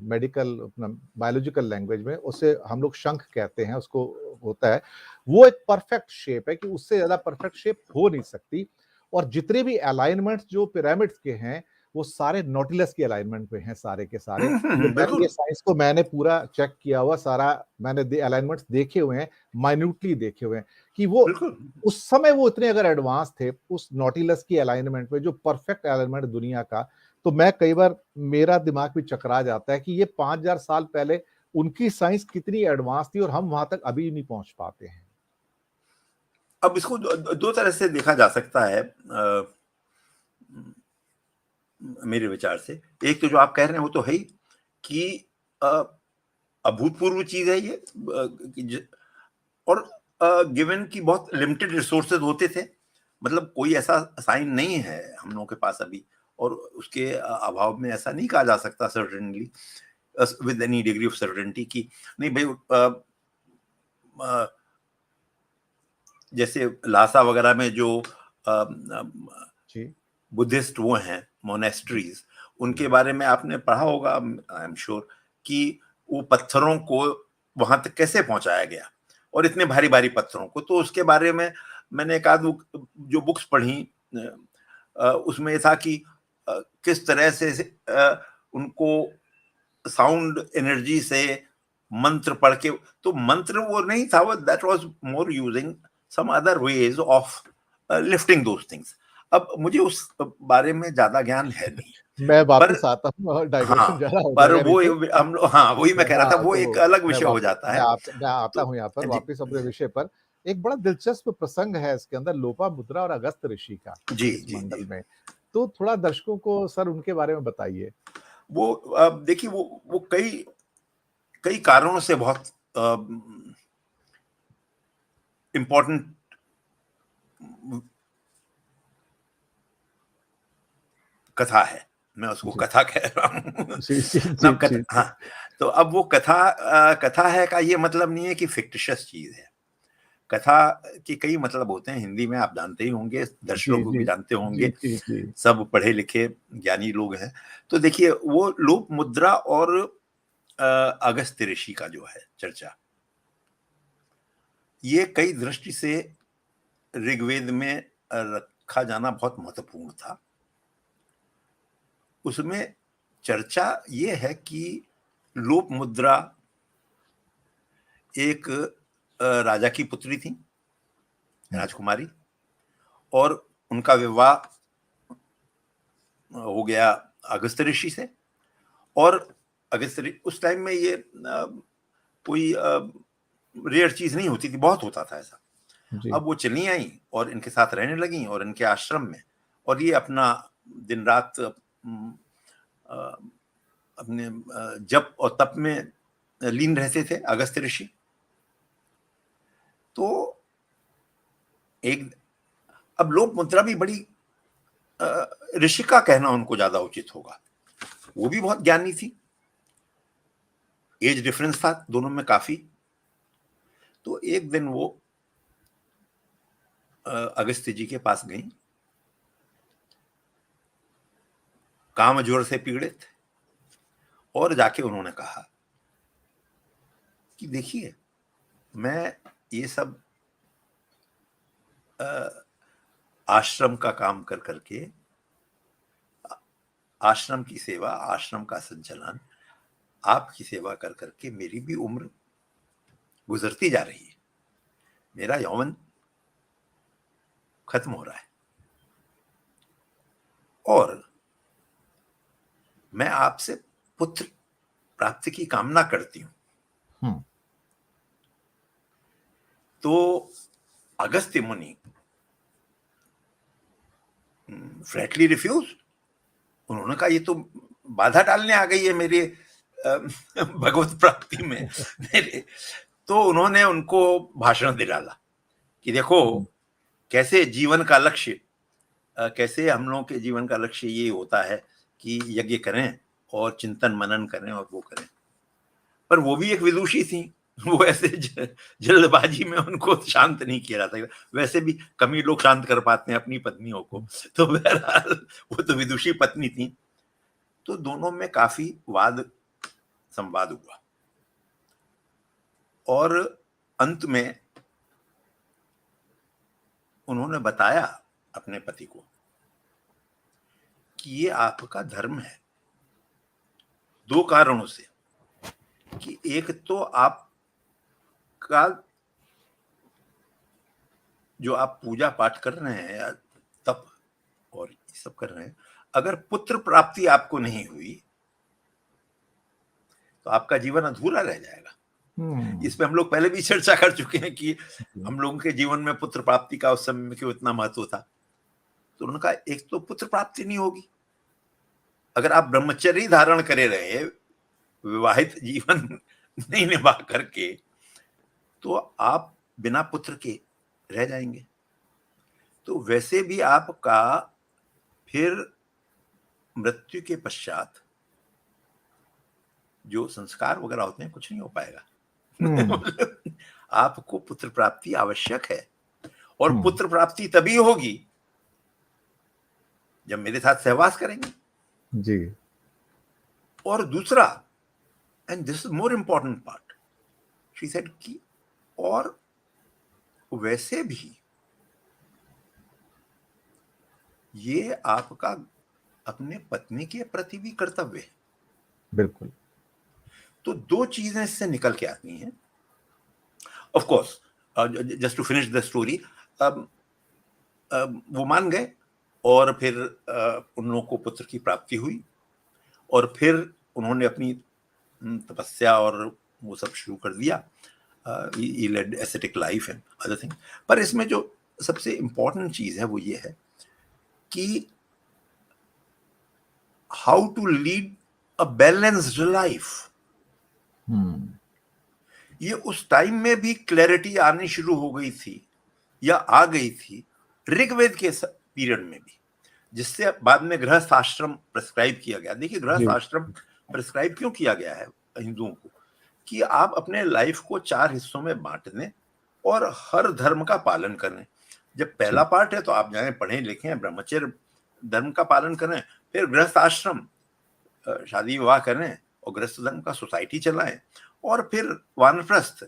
मेडिकल बायोलॉजिकल लैंग्वेज में, उसे हम लोग शंख कहते हैं, उसको होता है। वो एक परफेक्ट शेप है कि उससे ज्यादा परफेक्ट शेप हो नहीं सकती। और जितने भी अलाइनमेंट्स जो पिरामिड्स के हैं, वो सारे नॉटिलस के अलाइनमेंट पे हैं सारे के सारे। तो मैंने ये बिल्कुल साइंस को मैंने पूरा चेक किया हुआ, सारा मैंने अलाइनमेंट्स देखे हुए हैं, माइन्यूटली देखे हुए हैं कि वो बिल्कुल। उस समय वो इतने अगर एडवांस थे उस नॉटिलस की अलाइनमेंट में, जो परफेक्ट अलाइनमेंट दुनिया का। तो मैं कई बार मेरा दिमाग भी चकरा जाता है कि ये 5000 साल पहले उनकी साइंस कितनी एडवांस थी और हम वहां तक अभी नहीं पहुंच पाते हैं। अब इसको दो तरह से देखा जा सकता है, मेरे विचार से। एक तो जो आप कह रहे हैं वो तो है ही कि अ, अभूतपूर्व चीज है ये, और गिवन की बहुत लिमिटेड रिसोर्सेज होते थे। मतलब कोई ऐसा साइन नहीं है हम लोगों के पास अभी, और उसके अभाव में ऐसा नहीं कहा जा सकता certainly, with any degree of certainty की नहीं भाई। जैसे लासा वगैरह में जो जी बुद्धिस्ट वो हैं जी मोनेस्ट्रीज, जी उनके बारे में आपने पढ़ा होगा, आई एम श्योर, कि वो पत्थरों को वहां तक कैसे पहुंचाया गया, और इतने भारी भारी पत्थरों को। तो उसके बारे में मैंने एक आध जो बुक्स पढ़ी, उसमें ये था कि किस तरह से उनको साउंड एनर्जी से मंत्र पढ़ के, तो मंत्र वो नहीं था, वो that was more using some other ways of lifting those things. अब मुझे उस बारे में ज्यादा ज्ञान है नहीं, मैं पर वापस आता हूँ और डाइग्रेशन हाँ, ज्यादा हो पर जाएगा नहीं वो तो। हम लोग, हाँ वही मैं कह रहा था, हाँ, वो तो एक अलग मैं विषय हो वापस जाता है। मैं आता तो हूँ यहाँ पर जी वापस अपने विषय पर। एक बड़ा दिलचस्प प्रसंग है इसके अंदर, लोपामुद्रा और अगस्त ऋषि का, जी इस जी जी। मंडल में। तो थोड़ा दर्शकों को सर उनके बारे में बताइए। वो देखिए, वो कई कई कारणों से बहुत इम्पोर्टेंट कथा है। मैं उसको जी कथा कह रहा हूँ। जी जी ना जी जी कथा, जी हाँ। तो अब वो कथा, कथा है का ये मतलब नहीं है कि फिक्टिशियस चीज है। कथा के कई मतलब होते हैं, हिंदी में आप जानते ही होंगे, दर्शक जी लोग जी भी जानते जी होंगे, जी जी सब पढ़े लिखे ज्ञानी लोग हैं। तो देखिए, वो लोक मुद्रा और अगस्त्य ऋषि का जो है चर्चा, ये कई दृष्टि से ऋग्वेद में रखा जाना बहुत महत्वपूर्ण था। उसमें चर्चा ये है कि लोप मुद्रा एक राजा की पुत्री थी, राजकुमारी, और उनका विवाह हो गया अगस्त्य ऋषि से। और उस टाइम में ये कोई रेयर चीज नहीं होती थी, बहुत होता था ऐसा। जी अब वो चली आई और इनके साथ रहने लगी, और इनके आश्रम में, और ये अपना दिन रात अपने जप और तप में लीन रहते थे, अगस्त्य ऋषि। तो एक, अब लोक मुद्रा भी बड़ी, ऋषि का कहना उनको ज्यादा उचित होगा, वो भी बहुत ज्ञानी थी। एज डिफरेंस था दोनों में काफी। तो एक दिन वो अगस्त्य जी के पास गई, काम ज्वर से पीड़ित, और जाके उन्होंने कहा कि देखिए, मैं ये सब आश्रम का काम कर करके, आश्रम की सेवा, आश्रम का संचालन, आपकी सेवा कर करके मेरी भी उम्र गुजरती जा रही है। मेरा यौवन खत्म हो रहा है। और मैं आपसे पुत्र प्राप्ति की कामना करती हूं। हम्म, तो अगस्त्य मुनि फ्लैटली रिफ्यूज। उन्होंने कहा ये तो बाधा डालने आ गई है मेरे भगवत प्राप्ति में मेरे। तो उन्होंने उनको भाषण दिलाला कि देखो कैसे जीवन का लक्ष्य, कैसे हम लोगों के जीवन का लक्ष्य ये होता है कि यज्ञ करें और चिंतन मनन करें और वो करें। पर वो भी एक विदुषी थी, वो ऐसे जल्दबाजी में उनको शांत नहीं किया जा सकता। वैसे भी कम ही लोग शांत कर पाते हैं अपनी पत्नियों को। तो बहरहाल वो तो विदुषी पत्नी थी। तो दोनों में काफी वाद संवाद हुआ और अंत में उन्होंने बताया अपने पति को कि ये आपका धर्म है, दो कारणों से। कि एक तो आपका जो आप पूजा पाठ कर रहे हैं या तप और ये सब कर रहे हैं, अगर पुत्र प्राप्ति आपको नहीं हुई तो आपका जीवन अधूरा रह जाएगा। इस पे हम लोग पहले भी चर्चा कर चुके हैं कि हम लोगों के जीवन में पुत्र प्राप्ति का उस समय में क्यों इतना महत्व था। तो उन्होंने कहा एक तो पुत्र प्राप्ति नहीं होगी, अगर आप ब्रह्मचर्य धारण करे रहे, विवाहित जीवन नहीं निभा करके, तो आप बिना पुत्र के रह जाएंगे। तो वैसे भी आपका फिर मृत्यु के पश्चात जो संस्कार वगैरह होते हैं कुछ नहीं हो पाएगा। आपको पुत्र प्राप्ति आवश्यक है और पुत्र प्राप्ति तभी होगी जब मेरे साथ सहवास करेंगे जी। और दूसरा, and this is more important part, she said कि और वैसे भी ये आपका अपने पत्नी के प्रति भी कर्तव्य है। बिल्कुल। तो दो चीजें इससे निकल के आती हैं। Of course just to finish the story, वो मान गए और फिर उन लोगों को पुत्र की प्राप्ति हुई और फिर उन्होंने अपनी तपस्या और वो सब शुरू कर दिया। he led ascetic life and other things। पर इसमें जो सबसे इंपॉर्टेंट चीज है वो ये है कि how to lead a balanced life. ये उस टाइम में भी क्लैरिटी आनी शुरू हो गई थी या आ गई थी ऋग्वेद के पीरियड में भी, जिससे बाद में गृहस्थ आश्रम प्रिस्क्राइब किया गया। देखिए गृहस्थ आश्रम प्रिस्क्राइब क्यों किया गया है हिंदुओं को, कि आप अपने लाइफ को 4 हिस्सों में बांट दें और हर धर्म का पालन करें। जब पहला पार्ट है तो आप जाएं पढ़ें लिखें, ब्रह्मचर्य धर्म का पालन करें, फिर गृहस्थ आश्रम शादी विवाह करें और गृहस्थ धर्म का सोसाइटी चलाएं, और फिर वानप्रस्थ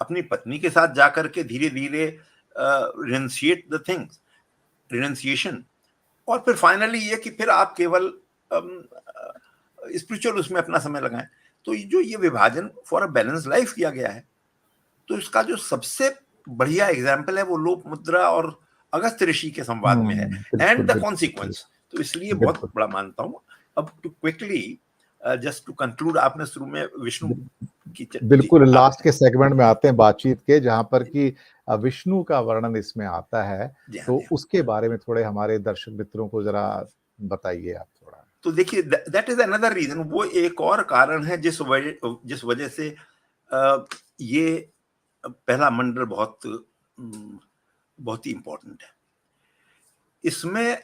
अपनी पत्नी के साथ जाकर के धीरे धीरे रिनशिएट द थिंग्स, रिनशिएशन, और फिर फाइनली ये कि फिर आप केवल स्पिरिचुअल उसमें अपना समय लगाएं। तो जो ये विभाजन फॉर अ बैलेंस लाइफ किया गया है, तो इसका जो सबसे बढ़िया एग्जाम्पल है वो लोक मुद्रा और अगस्त ऋषि के संवाद में है, एंड द कॉन्सिक्वेंस। तो इसलिए बहुत बड़ा मानता हूं। अब to quickly just to conclude, आपने शुरू में विष्णु की बिल्कुल लास्ट के सेगमेंट में आते हैं बातचीत के, जहां पर कि विष्णु का वर्णन इसमें आता है, तो उसके बारे में थोड़े हमारे दर्शक मित्रों को जरा बताइए आप थोड़ा। तो देखिए दैट इज अनदर रीजन, वो एक और कारण है जिस वजह से ये पहला मंडल बहुत ही इंपॉर्टेंट है। इसमें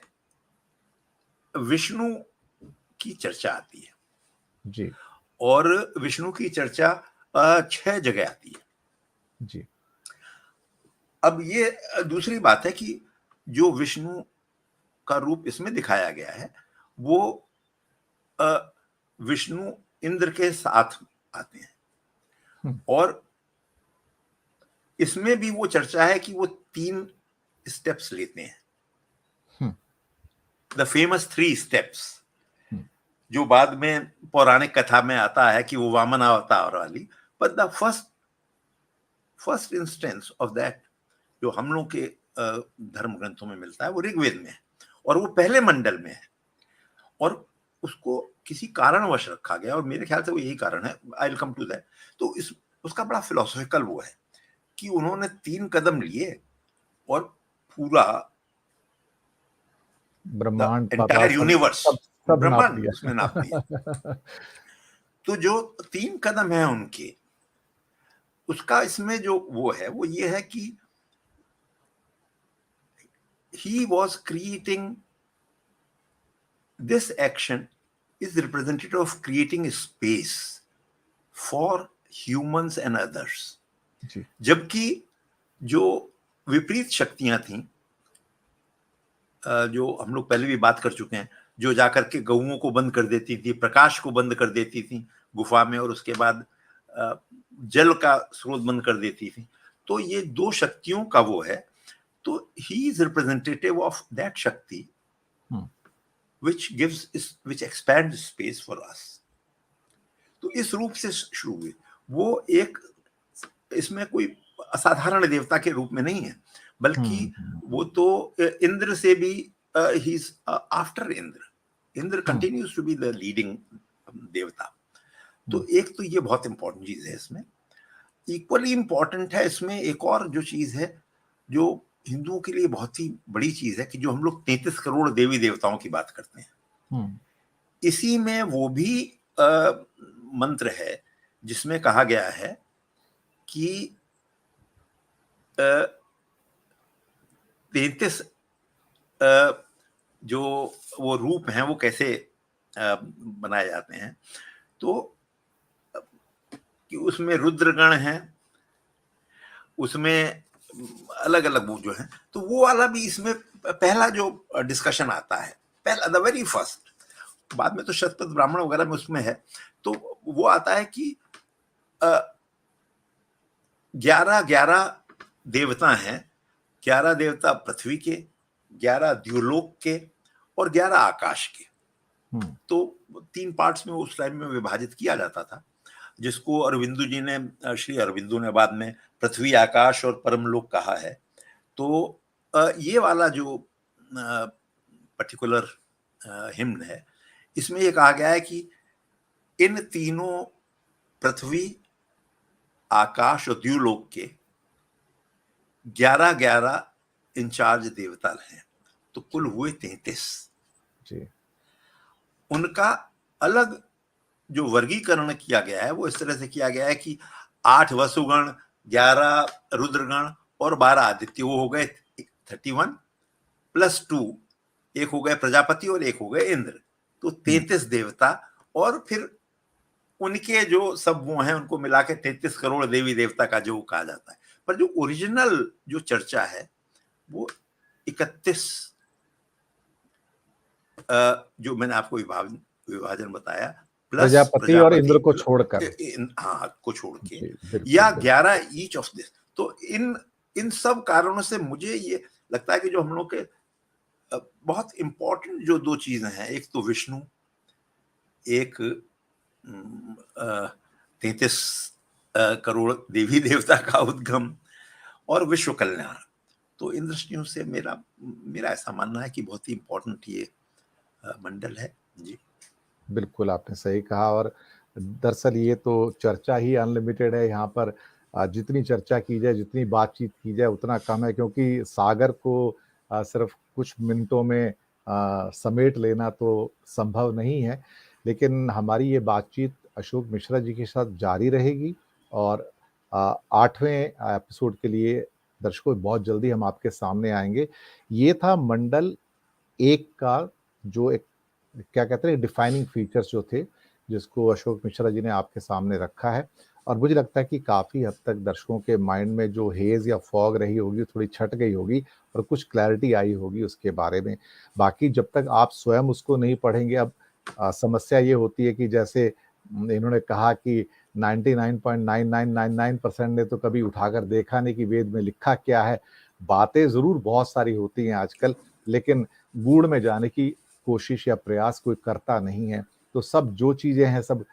विष्णु की चर्चा आती है जी, और विष्णु की चर्चा 6 जगह आती है जी। अब ये दूसरी बात है कि जो विष्णु का रूप इसमें दिखाया गया है वो विष्णु इंद्र के साथ आते हैं, और इसमें भी वो चर्चा है कि वो 3 स्टेप्स लेते हैं, द फेमस 3 स्टेप्स, जो बाद में पौराणिक कथा में आता है कि वो वामन अवतार वाली। But the first instance of that जो हम लोग के धर्म ग्रंथों में मिलता है वो ऋग्वेद में है, और वो पहले मंडल में है, और उसको किसी कारणवश रखा गया, और मेरे ख्याल से वो यही कारण है, I will come to that. तो इस उसका बड़ा फिलोसॉफिकल वो है कि उन्होंने 3 कदम लिए और पूरा ब्रह्मांड एंटायर यूनिवर्स, सब सब नाप ब्रह्मांड उसमें नाप दिया। लिया। तो जो 3 कदम है उनके, उसका इसमें जो वो है वो ये है कि he was creating, this action is representative of creating a space for humans and others। जी जबकि जो विपरीत शक्तियां थीं, जो हम लोग पहले भी बात कर चुके हैं, जो जाकर के गऊओं को बंद कर देती थी, प्रकाश को बंद कर देती थी गुफा में, और उसके बाद जल का स्रोत बंद कर देती थी, तो ये 2 शक्तियों का वो है। तो he is representative of that शक्ति which expands space for us। तो इस रूप से शुरू हुए। वो एक, इसमें कोई असाधारण देवता के रूप में नहीं है, बल्कि वो तो इंद्र से भी he is after Indra. Indra continues to be the leading devata. तो एक तो ये बहुत इंपॉर्टेंट चीज है इसमें। इक्वली इंपॉर्टेंट है इसमें एक और जो चीज है, जो हिंदुओं के लिए बहुत ही बड़ी चीज है, कि जो हम लोग 33 करोड़ देवी देवताओं की बात करते हैं, इसी में वो भी मंत्र है जिसमें कहा गया है कि 33 जो वो रूप हैं वो कैसे बनाए जाते हैं। तो कि उसमें रुद्रगण हैं, उसमें अलग अलग वो जो है, तो वो वाला भी इसमें पहला जो डिस्कशन आता है, पहला द वेरी फर्स्ट, बाद में तो शतपथ ब्राह्मण वगैरह में उसमें है, तो वो आता है कि 11 देवता हैं, 11 देवता पृथ्वी के, 11 द्युलोक के, और 11 आकाश के। तो 3 पार्ट्स में उस टाइम में विभाजित किया जाता था, जिसको अरविंदो जी ने, श्री अरविंदो ने बाद में पृथ्वी, आकाश और परमलोक कहा है। तो ये वाला जो पर्टिकुलर हिम्न है, इसमें ये कहा गया है कि इन तीनों पृथ्वी, आकाश और द्युलोक के 11 इंचार्ज देवता हैं, तो कुल हुए 33 जी। उनका अलग जो वर्गीकरण किया गया है वो इस तरह से किया गया है कि 8 वसुगण, 11 रुद्रगण और 12 आदित्य, वो हो गए 31 प्लस 2, एक हो गए प्रजापति और एक हो गए इंद्र, तो 33 देवता। और फिर उनके जो सब वो हैं उनको मिला के 33 करोड़ देवी देवता का जो कहा जाता है। पर जो ओरिजिनल जो चर्चा है वो 31 जो मैंने आपको विभाजन बताया, प्लस प्रजापति और इंद्र को छोड़कर, हाँ, को छोड़ के, या 11 ईच ऑफ दिस। तो इन सब कारणों से मुझे ये लगता है कि जो हम लोग के बहुत इंपॉर्टेंट जो 2 चीजें हैं, एक तो विष्णु, एक 33 करोड़ देवी देवता का उद्गम, और विश्व कल्याण। तो इन दृष्टियों से मेरा ऐसा मानना है कि बहुत ही इंपॉर्टेंट ये मंडल है जी। बिल्कुल आपने सही कहा। और दरअसल ये तो चर्चा ही अनलिमिटेड है, यहाँ पर जितनी चर्चा की जाए, जितनी बातचीत की जाए उतना कम है, क्योंकि सागर को सिर्फ कुछ मिनटों में समेट लेना तो संभव नहीं है। लेकिन हमारी ये बातचीत अशोक मिश्रा जी के साथ जारी रहेगी, और 8वें एपिसोड के लिए दर्शकों बहुत जल्दी हम आपके सामने आएंगे। ये था मंडल 1 का जो एक क्या कहते हैं डिफाइनिंग फीचर्स जो थे, जिसको अशोक मिश्रा जी ने आपके सामने रखा है। और मुझे लगता है कि काफ़ी हद तक दर्शकों के माइंड में जो हेज़ या फॉग रही होगी थोड़ी छट गई होगी, और कुछ क्लैरिटी आई होगी उसके बारे में। बाकी जब तक आप स्वयं उसको नहीं पढ़ेंगे, अब समस्या ये होती है कि जैसे इन्होंने कहा कि 99.9999% ने तो कभी उठाकर देखा नहीं कि वेद में लिखा क्या है। बातें ज़रूर बहुत सारी होती हैं आजकल, लेकिन गूढ़ में जाने की कोशिश या प्रयास कोई करता नहीं है। तो सब जो चीज़ें हैं सब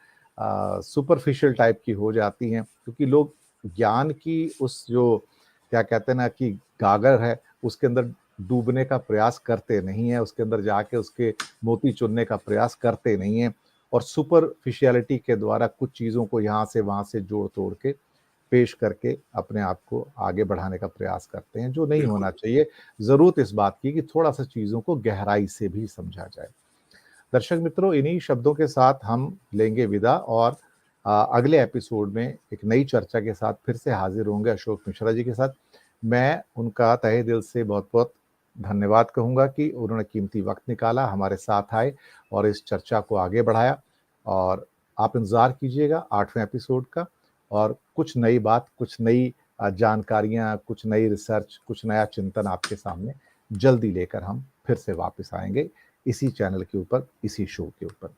सुपरफिशियल टाइप की हो जाती हैं, क्योंकि लोग ज्ञान की उस जो क्या कहते हैं ना कि गागर है उसके अंदर डूबने का प्रयास करते नहीं हैं, उसके अंदर जाके उसके मोती चुनने का प्रयास करते नहीं हैं और सुपरफिशियलिटी के द्वारा कुछ चीज़ों को यहाँ से वहाँ से जोड़-तोड़ के पेश करके अपने आप को आगे बढ़ाने का प्रयास करते हैं, जो नहीं होना बिल्कुल। चाहिए। ज़रूरत इस बात की कि थोड़ा-सा चीज़ों को गहराई से भी समझा जाए। दर्शक मित्रों, इन्हीं शब्दों के साथ हम लेंगे विदा और अगले एपिसोड में एक नई चर्चा के साथ फिर से हाजिर होंगे अशोक मिश्रा जी के साथ। मैं उनका तहे दिल से बहुत-बहुत धन्यवाद कहूँगा कि उन्होंने कीमती वक़्त निकाला, हमारे साथ आए और इस चर्चा को आगे बढ़ाया और आप इंतज़ार कीजिएगा 8वें एपिसोड का और कुछ नई बात, कुछ नई जानकारियाँ, कुछ नई रिसर्च, कुछ नया चिंतन आपके सामने जल्दी लेकर हम फिर से वापस आएँगे। इसी चैनल के ऊपर, इसी शो के ऊपर।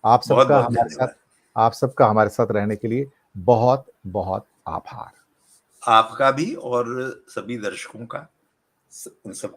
आप सबका बहुत-बहुत हमारे साथ धन्यवाद। आप सबका हमारे साथ रहने के लिए बहुत-बहुत आभार। आपका भी और सभी दर्शकों का उन सब